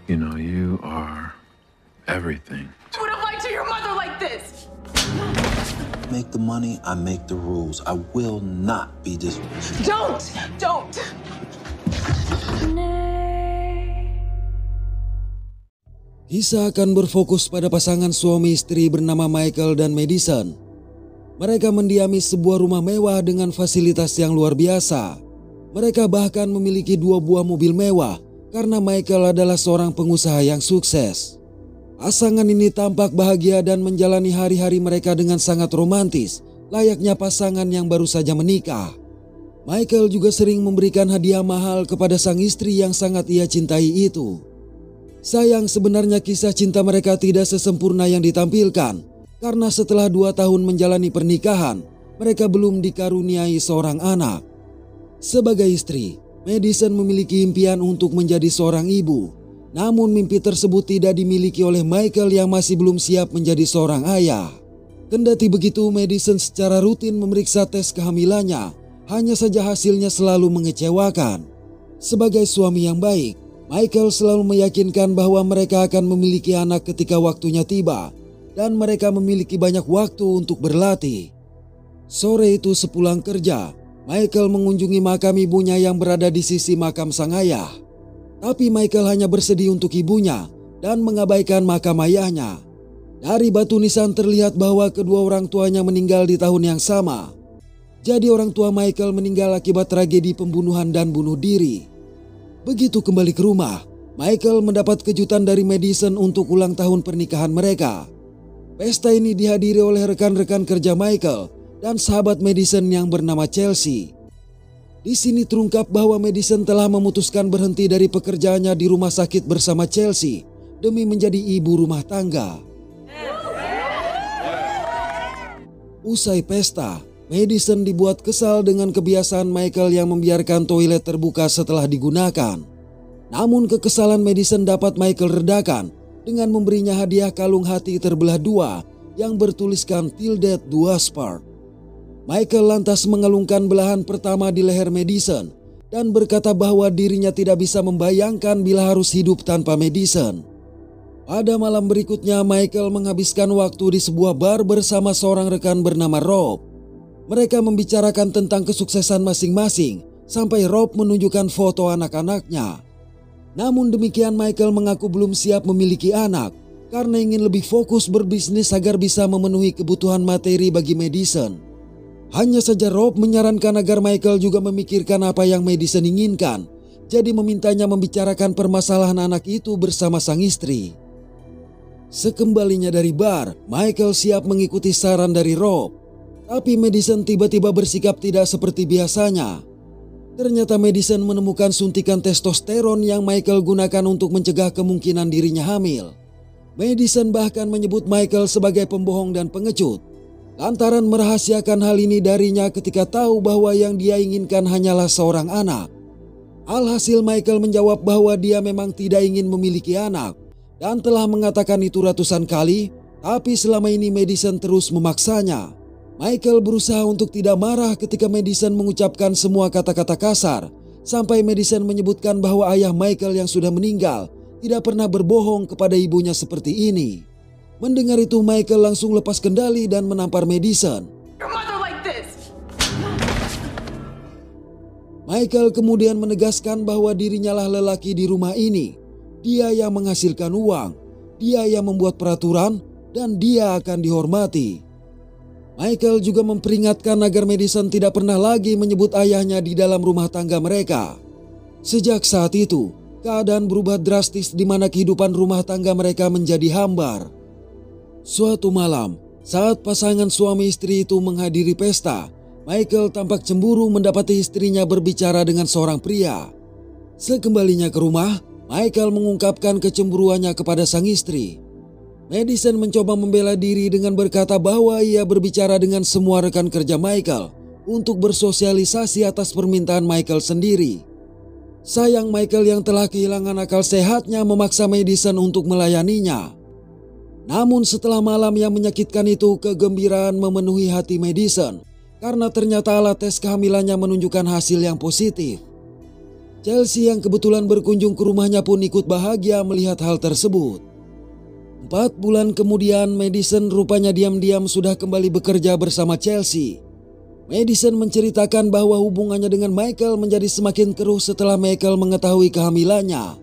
You know, you are everything. I would have lied to your mother like this. Make the money, I make the rules. I will not be this rich. Don't. Kisah akan berfokus pada pasangan suami istri bernama Michael dan Madison. Mereka mendiami sebuah rumah mewah dengan fasilitas yang luar biasa. Mereka bahkan memiliki 2 buah mobil mewah karena Michael adalah seorang pengusaha yang sukses. Pasangan ini tampak bahagia dan menjalani hari-hari mereka dengan sangat romantis, layaknya pasangan yang baru saja menikah. Michael juga sering memberikan hadiah mahal kepada sang istri yang sangat ia cintai itu. Sayang, sebenarnya kisah cinta mereka tidak sesempurna yang ditampilkan, karena setelah 2 tahun menjalani pernikahan, mereka belum dikaruniai seorang anak. Sebagai istri, Madison memiliki impian untuk menjadi seorang ibu. Namun mimpi tersebut tidak dimiliki oleh Michael yang masih belum siap menjadi seorang ayah. Kendati begitu, Madison secara rutin memeriksa tes kehamilannya, hanya saja hasilnya selalu mengecewakan. Sebagai suami yang baik, Michael selalu meyakinkan bahwa mereka akan memiliki anak ketika waktunya tiba, dan mereka memiliki banyak waktu untuk berlatih. Sore itu sepulang kerja, Michael mengunjungi makam ibunya yang berada di sisi makam sang ayah. Tapi Michael hanya bersedih untuk ibunya dan mengabaikan makam ayahnya. Dari batu nisan terlihat bahwa kedua orang tuanya meninggal di tahun yang sama. Jadi orang tua Michael meninggal akibat tragedi pembunuhan dan bunuh diri. Begitu kembali ke rumah, Michael mendapat kejutan dari Madison untuk ulang tahun pernikahan mereka. Pesta ini dihadiri oleh rekan-rekan kerja Michael dan sahabat Madison yang bernama Chelsea. Di sini terungkap bahwa Madison telah memutuskan berhenti dari pekerjaannya di rumah sakit bersama Chelsea demi menjadi ibu rumah tangga. Usai pesta, Madison dibuat kesal dengan kebiasaan Michael yang membiarkan toilet terbuka setelah digunakan. Namun kekesalan Madison dapat Michael redakan dengan memberinya hadiah kalung hati terbelah 2 yang bertuliskan Till Death Do Us Part. Michael lantas mengelungkan belahan pertama di leher Madison dan berkata bahwa dirinya tidak bisa membayangkan bila harus hidup tanpa Madison. Pada malam berikutnya, Michael menghabiskan waktu di sebuah bar bersama seorang rekan bernama Rob. Mereka membicarakan tentang kesuksesan masing-masing sampai Rob menunjukkan foto anak-anaknya. Namun demikian, Michael mengaku belum siap memiliki anak karena ingin lebih fokus berbisnis agar bisa memenuhi kebutuhan materi bagi Madison. Hanya saja Rob menyarankan agar Michael juga memikirkan apa yang Madison inginkan, jadi memintanya membicarakan permasalahan anak itu bersama sang istri. Sekembalinya dari bar, Michael siap mengikuti saran dari Rob. Tapi Madison tiba-tiba bersikap tidak seperti biasanya. Ternyata Madison menemukan suntikan testosteron yang Michael gunakan untuk mencegah kemungkinan dirinya hamil. Madison bahkan menyebut Michael sebagai pembohong dan pengecut, lantaran merahasiakan hal ini darinya ketika tahu bahwa yang dia inginkan hanyalah seorang anak. Alhasil Michael menjawab bahwa dia memang tidak ingin memiliki anak dan telah mengatakan itu ratusan kali, tapi selama ini Madison terus memaksanya. Michael berusaha untuk tidak marah ketika Madison mengucapkan semua kata-kata kasar, sampai Madison menyebutkan bahwa ayah Michael yang sudah meninggal tidak pernah berbohong kepada ibunya seperti ini. Mendengar itu, Michael langsung lepas kendali dan menampar Madison. Michael kemudian menegaskan bahwa dirinya lah lelaki di rumah ini. Dia yang menghasilkan uang, dia yang membuat peraturan, dan dia akan dihormati. Michael juga memperingatkan agar Madison tidak pernah lagi menyebut ayahnya di dalam rumah tangga mereka. Sejak saat itu, keadaan berubah drastis di mana kehidupan rumah tangga mereka menjadi hambar. Suatu malam, saat pasangan suami istri itu menghadiri pesta, Michael tampak cemburu mendapati istrinya berbicara dengan seorang pria. Sekembalinya ke rumah, Michael mengungkapkan kecemburuannya kepada sang istri. Madison mencoba membela diri dengan berkata bahwa ia berbicara dengan semua rekan kerja Michael untuk bersosialisasi atas permintaan Michael sendiri. Sayang, Michael yang telah kehilangan akal sehatnya memaksa Madison untuk melayaninya. Namun setelah malam yang menyakitkan itu, kegembiraan memenuhi hati Madison karena ternyata alat tes kehamilannya menunjukkan hasil yang positif. Chelsea yang kebetulan berkunjung ke rumahnya pun ikut bahagia melihat hal tersebut. 4 bulan kemudian, Madison rupanya diam-diam sudah kembali bekerja bersama Chelsea. Madison menceritakan bahwa hubungannya dengan Michael menjadi semakin keruh setelah Michael mengetahui kehamilannya.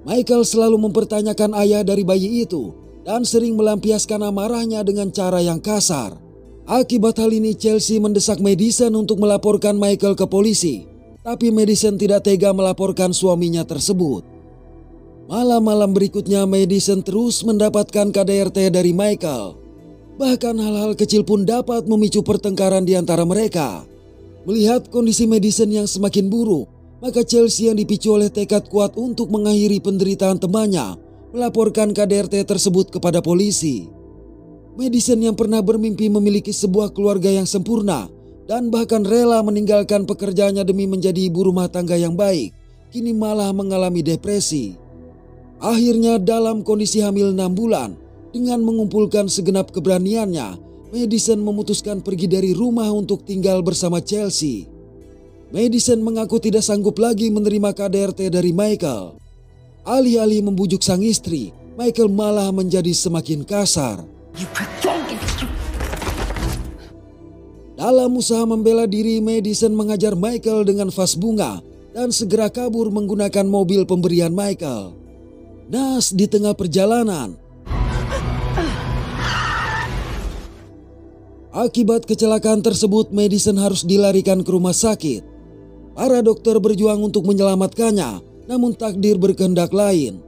Michael selalu mempertanyakan ayah dari bayi itu dan sering melampiaskan amarahnya dengan cara yang kasar. Akibat hal ini, Chelsea mendesak Madison untuk melaporkan Michael ke polisi, tapi Madison tidak tega melaporkan suaminya tersebut. Malam-malam berikutnya, Madison terus mendapatkan KDRT dari Michael. Bahkan hal-hal kecil pun dapat memicu pertengkaran di antara mereka. Melihat kondisi Madison yang semakin buruk, maka Chelsea yang dipicu oleh tekad kuat untuk mengakhiri penderitaan temannya melaporkan KDRT tersebut kepada polisi. Madison yang pernah bermimpi memiliki sebuah keluarga yang sempurna dan bahkan rela meninggalkan pekerjaannya demi menjadi ibu rumah tangga yang baik, kini malah mengalami depresi. Akhirnya dalam kondisi hamil 6 bulan, dengan mengumpulkan segenap keberaniannya, Madison memutuskan pergi dari rumah untuk tinggal bersama Chelsea. Madison mengaku tidak sanggup lagi menerima KDRT dari Michael. Alih-alih membujuk sang istri, Michael malah menjadi semakin kasar. Dalam usaha membela diri, Madison mengajar Michael dengan vas bunga dan segera kabur menggunakan mobil pemberian Michael. Naas di tengah perjalanan, akibat kecelakaan tersebut, Madison harus dilarikan ke rumah sakit. Para dokter berjuang untuk menyelamatkannya, namun takdir berkehendak lain.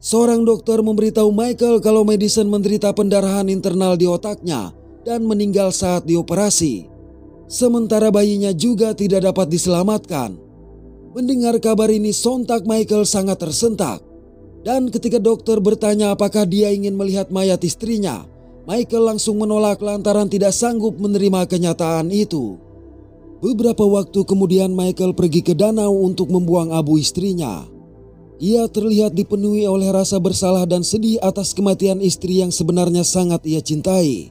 Seorang dokter memberitahu Michael kalau Madison menderita pendarahan internal di otaknya dan meninggal saat dioperasi. Sementara bayinya juga tidak dapat diselamatkan. Mendengar kabar ini, sontak Michael sangat tersentak. Dan ketika dokter bertanya apakah dia ingin melihat mayat istrinya, Michael langsung menolak lantaran tidak sanggup menerima kenyataan itu. Beberapa waktu kemudian, Michael pergi ke danau untuk membuang abu istrinya. Ia terlihat dipenuhi oleh rasa bersalah dan sedih atas kematian istri yang sebenarnya sangat ia cintai.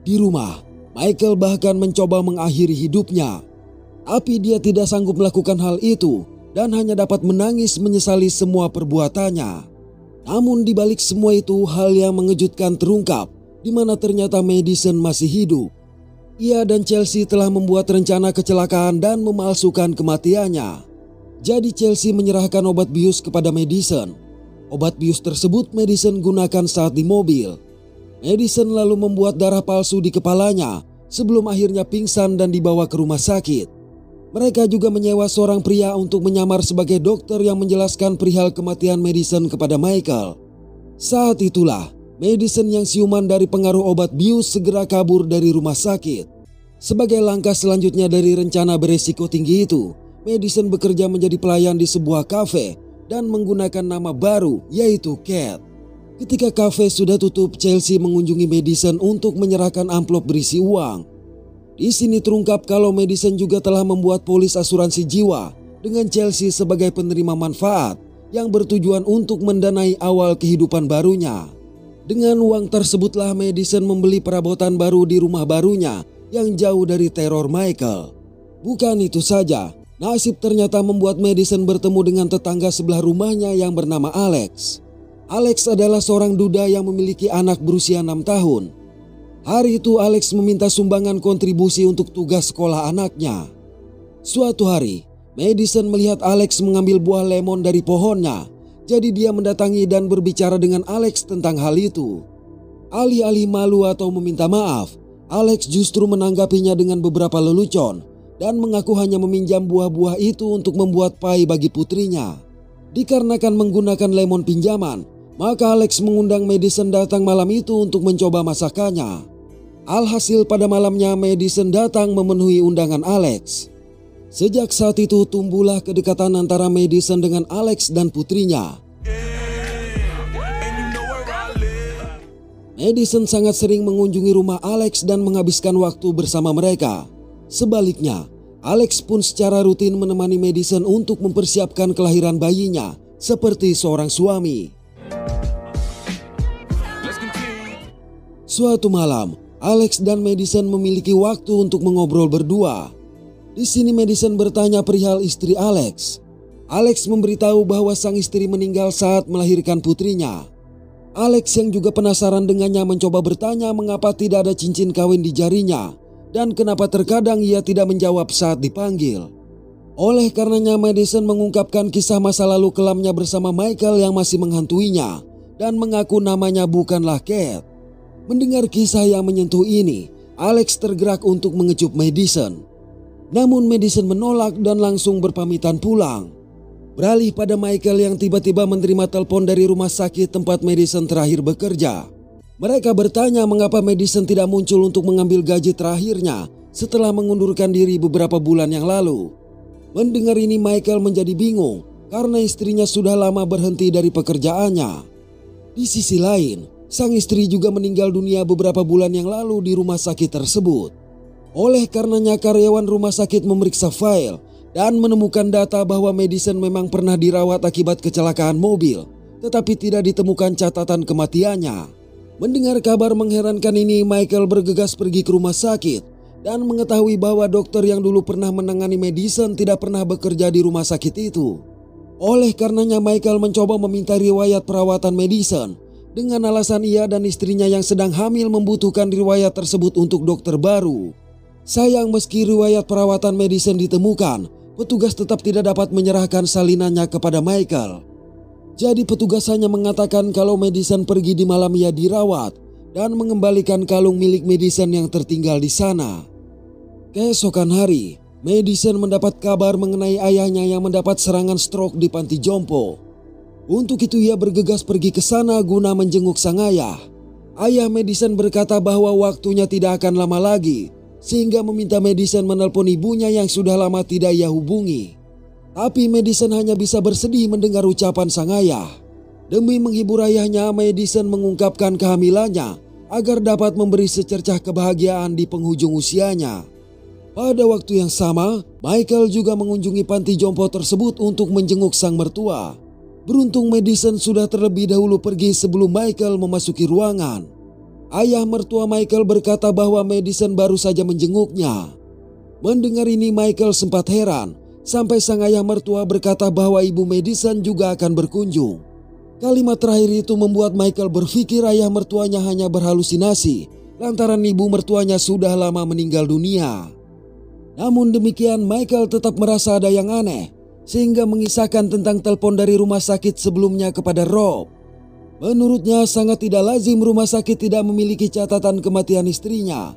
Di rumah, Michael bahkan mencoba mengakhiri hidupnya. Tapi dia tidak sanggup melakukan hal itu dan hanya dapat menangis menyesali semua perbuatannya. Namun di balik semua itu, hal yang mengejutkan terungkap, di mana ternyata Madison masih hidup. Ia dan Chelsea telah membuat rencana kecelakaan dan memalsukan kematiannya. Jadi Chelsea menyerahkan obat bius kepada Madison. Obat bius tersebut Madison gunakan saat di mobil. Madison lalu membuat darah palsu di kepalanya sebelum akhirnya pingsan dan dibawa ke rumah sakit. Mereka juga menyewa seorang pria untuk menyamar sebagai dokter yang menjelaskan perihal kematian Madison kepada Michael. Saat itulah Madison yang siuman dari pengaruh obat bius segera kabur dari rumah sakit. Sebagai langkah selanjutnya dari rencana beresiko tinggi itu, Madison bekerja menjadi pelayan di sebuah kafe dan menggunakan nama baru, yaitu Cat. Ketika kafe sudah tutup, Chelsea mengunjungi Madison untuk menyerahkan amplop berisi uang. Di sini terungkap kalau Madison juga telah membuat polis asuransi jiwa dengan Chelsea sebagai penerima manfaat yang bertujuan untuk mendanai awal kehidupan barunya. Dengan uang tersebutlah Madison membeli perabotan baru di rumah barunya yang jauh dari teror Michael. Bukan itu saja, nasib ternyata membuat Madison bertemu dengan tetangga sebelah rumahnya yang bernama Alex. Alex adalah seorang duda yang memiliki anak berusia 6 tahun. Hari itu Alex meminta sumbangan kontribusi untuk tugas sekolah anaknya. Suatu hari, Madison melihat Alex mengambil buah lemon dari pohonnya. Jadi dia mendatangi dan berbicara dengan Alex tentang hal itu. Alih-alih malu atau meminta maaf, Alex justru menanggapinya dengan beberapa lelucon dan mengaku hanya meminjam buah-buah itu untuk membuat pie bagi putrinya. Dikarenakan menggunakan lemon pinjaman, maka Alex mengundang Madison datang malam itu untuk mencoba masakannya. Alhasil pada malamnya Madison datang memenuhi undangan Alex. Sejak saat itu tumbuhlah kedekatan antara Madison dengan Alex dan putrinya. Madison sangat sering mengunjungi rumah Alex dan menghabiskan waktu bersama mereka. Sebaliknya, Alex pun secara rutin menemani Madison untuk mempersiapkan kelahiran bayinya seperti seorang suami. Suatu malam, Alex dan Madison memiliki waktu untuk mengobrol berdua. Di sini Madison bertanya perihal istri Alex. Alex memberitahu bahwa sang istri meninggal saat melahirkan putrinya. Alex yang juga penasaran dengannya mencoba bertanya mengapa tidak ada cincin kawin di jarinya dan kenapa terkadang ia tidak menjawab saat dipanggil. Oleh karenanya Madison mengungkapkan kisah masa lalu kelamnya bersama Michael yang masih menghantuinya dan mengaku namanya bukanlah Kate. Mendengar kisah yang menyentuh ini, Alex tergerak untuk mengecup Madison. Namun Madison menolak dan langsung berpamitan pulang. Beralih pada Michael yang tiba-tiba menerima telepon dari rumah sakit tempat Madison terakhir bekerja. Mereka bertanya mengapa Madison tidak muncul untuk mengambil gaji terakhirnya setelah mengundurkan diri beberapa bulan yang lalu. Mendengar ini Michael menjadi bingung karena istrinya sudah lama berhenti dari pekerjaannya. Di sisi lain, sang istri juga meninggal dunia beberapa bulan yang lalu di rumah sakit tersebut. Oleh karenanya karyawan rumah sakit memeriksa file dan menemukan data bahwa Madison memang pernah dirawat akibat kecelakaan mobil, tetapi tidak ditemukan catatan kematiannya. Mendengar kabar mengherankan ini, Michael bergegas pergi ke rumah sakit dan mengetahui bahwa dokter yang dulu pernah menangani Madison tidak pernah bekerja di rumah sakit itu. Oleh karenanya Michael mencoba meminta riwayat perawatan Madison dengan alasan ia dan istrinya yang sedang hamil membutuhkan riwayat tersebut untuk dokter baru. Sayang meski riwayat perawatan Madison ditemukan, petugas tetap tidak dapat menyerahkan salinannya kepada Michael. Jadi petugas hanya mengatakan kalau Madison pergi di malam ia dirawat dan mengembalikan kalung milik Madison yang tertinggal di sana. Keesokan hari, Madison mendapat kabar mengenai ayahnya yang mendapat serangan stroke di panti jompo. Untuk itu ia bergegas pergi ke sana guna menjenguk sang ayah. Ayah Madison berkata bahwa waktunya tidak akan lama lagi, sehingga meminta Madison menelpon ibunya yang sudah lama tidak ia hubungi. Tapi Madison hanya bisa bersedih mendengar ucapan sang ayah. Demi menghibur ayahnya, Madison mengungkapkan kehamilannya agar dapat memberi secercah kebahagiaan di penghujung usianya. Pada waktu yang sama, Michael juga mengunjungi panti jompo tersebut untuk menjenguk sang mertua. Beruntung Madison sudah terlebih dahulu pergi sebelum Michael memasuki ruangan. Ayah mertua Michael berkata bahwa Madison baru saja menjenguknya. Mendengar ini Michael sempat heran sampai sang ayah mertua berkata bahwa ibu Madison juga akan berkunjung. Kalimat terakhir itu membuat Michael berpikir ayah mertuanya hanya berhalusinasi lantaran ibu mertuanya sudah lama meninggal dunia. Namun demikian Michael tetap merasa ada yang aneh, sehingga mengisahkan tentang telepon dari rumah sakit sebelumnya kepada Rob. Menurutnya sangat tidak lazim rumah sakit tidak memiliki catatan kematian istrinya.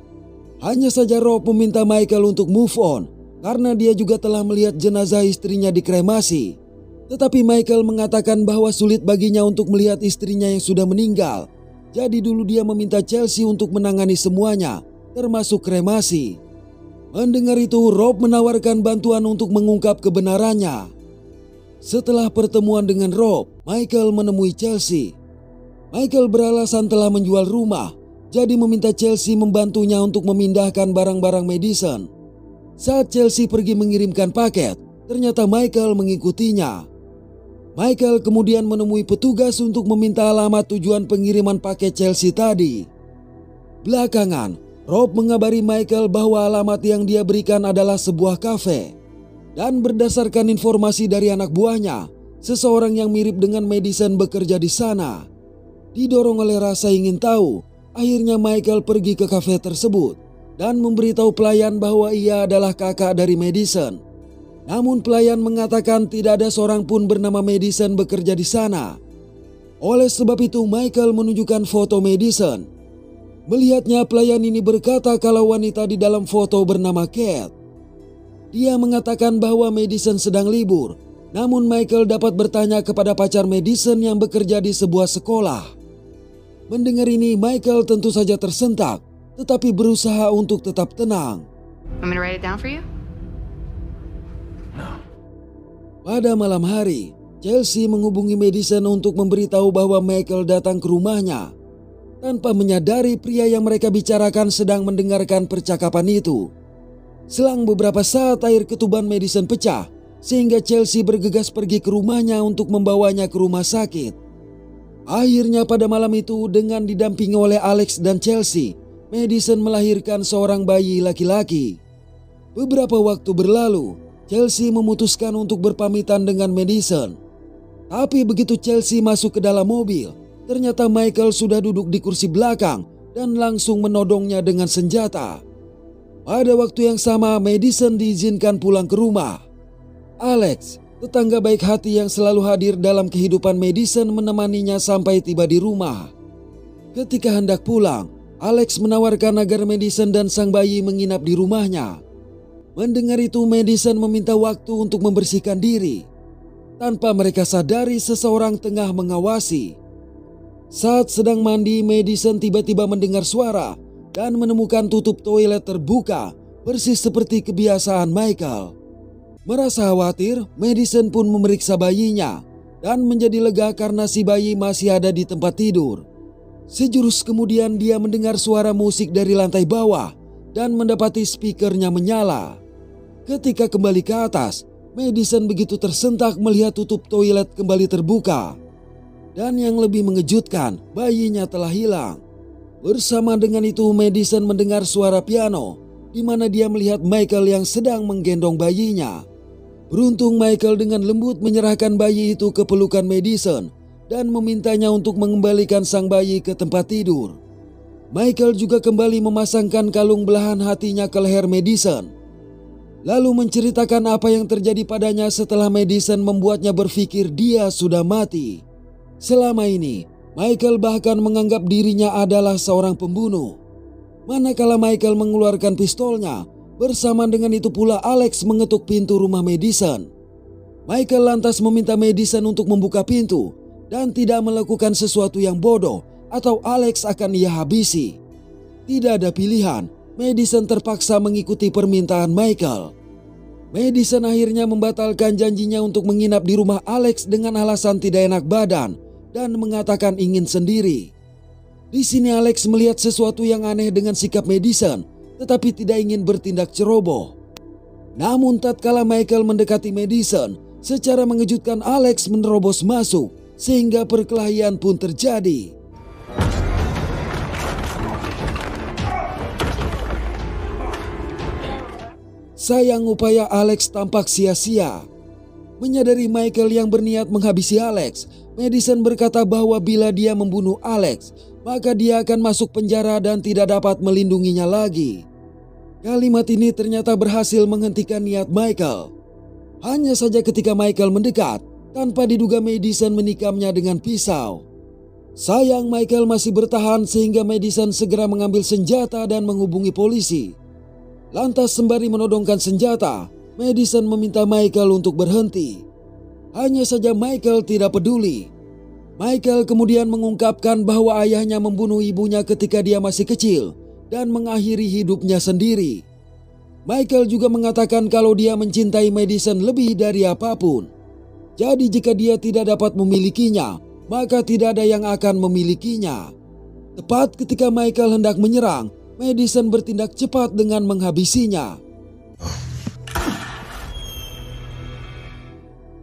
Hanya saja Rob meminta Michael untuk move on karena dia juga telah melihat jenazah istrinya dikremasi. Tetapi Michael mengatakan bahwa sulit baginya untuk melihat istrinya yang sudah meninggal. Jadi dulu dia meminta Chelsea untuk menangani semuanya, termasuk kremasi. Mendengar itu, Rob menawarkan bantuan untuk mengungkap kebenarannya. Setelah pertemuan dengan Rob, Michael menemui Chelsea. Michael beralasan telah menjual rumah, jadi meminta Chelsea membantunya untuk memindahkan barang-barang Madison. Saat Chelsea pergi mengirimkan paket, ternyata Michael mengikutinya. Michael kemudian menemui petugas untuk meminta alamat tujuan pengiriman paket Chelsea tadi. Belakangan, Rob mengabari Michael bahwa alamat yang dia berikan adalah sebuah kafe. Dan berdasarkan informasi dari anak buahnya, seseorang yang mirip dengan Madison bekerja di sana. Didorong oleh rasa ingin tahu, akhirnya Michael pergi ke kafe tersebut dan memberitahu pelayan bahwa ia adalah kakak dari Madison. Namun pelayan mengatakan tidak ada seorang pun bernama Madison bekerja di sana. Oleh sebab itu Michael menunjukkan foto Madison. Melihatnya, pelayan ini berkata kalau wanita di dalam foto bernama Kate. Dia mengatakan bahwa Madison sedang libur, namun Michael dapat bertanya kepada pacar Madison yang bekerja di sebuah sekolah. Mendengar ini, Michael tentu saja tersentak, tetapi berusaha untuk tetap tenang. Want me to write it down for you? No. Pada malam hari, Chelsea menghubungi Madison untuk memberitahu bahwa Michael datang ke rumahnya. Tanpa menyadari pria yang mereka bicarakan sedang mendengarkan percakapan itu. Selang beberapa saat air ketuban Madison pecah, sehingga Chelsea bergegas pergi ke rumahnya untuk membawanya ke rumah sakit. Akhirnya pada malam itu dengan didampingi oleh Alex dan Chelsea, Madison melahirkan seorang bayi laki-laki. Beberapa waktu berlalu, Chelsea memutuskan untuk berpamitan dengan Madison. Tapi begitu Chelsea masuk ke dalam mobil, ternyata Michael sudah duduk di kursi belakang dan langsung menodongnya dengan senjata. Pada waktu yang sama, Madison diizinkan pulang ke rumah. Alex, tetangga baik hati yang selalu hadir dalam kehidupan Madison, menemaninya sampai tiba di rumah. Ketika hendak pulang, Alex menawarkan agar Madison dan sang bayi menginap di rumahnya. Mendengar itu, Madison meminta waktu untuk membersihkan diri. Tanpa mereka sadari, seseorang tengah mengawasi. Saat sedang mandi, Madison tiba-tiba mendengar suara dan menemukan tutup toilet terbuka, persis seperti kebiasaan Michael. Merasa khawatir, Madison pun memeriksa bayinya dan menjadi lega karena si bayi masih ada di tempat tidur. Sejurus kemudian dia mendengar suara musik dari lantai bawah dan mendapati speakernya menyala. Ketika kembali ke atas, Madison begitu tersentak melihat tutup toilet kembali terbuka. Dan yang lebih mengejutkan, bayinya telah hilang. Bersama dengan itu, Madison mendengar suara piano, di mana dia melihat Michael yang sedang menggendong bayinya. Beruntung Michael dengan lembut menyerahkan bayi itu ke pelukan Madison dan memintanya untuk mengembalikan sang bayi ke tempat tidur. Michael juga kembali memasangkan kalung belahan hatinya ke leher Madison, lalu menceritakan apa yang terjadi padanya setelah Madison membuatnya berpikir dia sudah mati. Selama ini, Michael bahkan menganggap dirinya adalah seorang pembunuh. Manakala Michael mengeluarkan pistolnya, bersamaan dengan itu pula Alex mengetuk pintu rumah Madison. Michael lantas meminta Madison untuk membuka pintu dan tidak melakukan sesuatu yang bodoh atau Alex akan ia habisi. Tidak ada pilihan, Madison terpaksa mengikuti permintaan Michael. Madison akhirnya membatalkan janjinya untuk menginap di rumah Alex dengan alasan tidak enak badan dan mengatakan ingin sendiri. Di sini Alex melihat sesuatu yang aneh dengan sikap Madison, tetapi tidak ingin bertindak ceroboh. Namun tatkala Michael mendekati Madison, secara mengejutkan Alex menerobos masuk sehingga perkelahian pun terjadi. Sayang upaya Alex tampak sia-sia. Menyadari Michael yang berniat menghabisi Alex, Madison berkata bahwa bila dia membunuh Alex, maka dia akan masuk penjara dan tidak dapat melindunginya lagi. Kalimat ini ternyata berhasil menghentikan niat Michael. Hanya saja ketika Michael mendekat, tanpa diduga Madison menikamnya dengan pisau. Sayang Michael masih bertahan sehingga Madison segera mengambil senjata dan menghubungi polisi. Lantas sembari menodongkan senjata, Madison meminta Michael untuk berhenti. Hanya saja Michael tidak peduli. Michael kemudian mengungkapkan bahwa ayahnya membunuh ibunya ketika dia masih kecil dan mengakhiri hidupnya sendiri. Michael juga mengatakan kalau dia mencintai Madison lebih dari apapun. Jadi jika dia tidak dapat memilikinya, maka tidak ada yang akan memilikinya. Tepat ketika Michael hendak menyerang, Madison bertindak cepat dengan menghabisinya.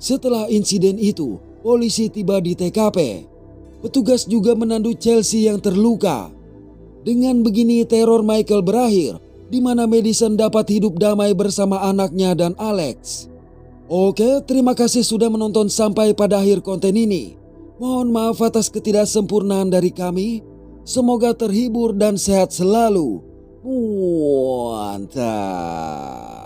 Setelah insiden itu, polisi tiba di TKP. Petugas juga menandu Chelsea yang terluka. Dengan begini teror Michael berakhir, di mana Madison dapat hidup damai bersama anaknya dan Alex. Oke, terima kasih sudah menonton sampai pada akhir konten ini. Mohon maaf atas ketidaksempurnaan dari kami. Semoga terhibur dan sehat selalu. Mantap.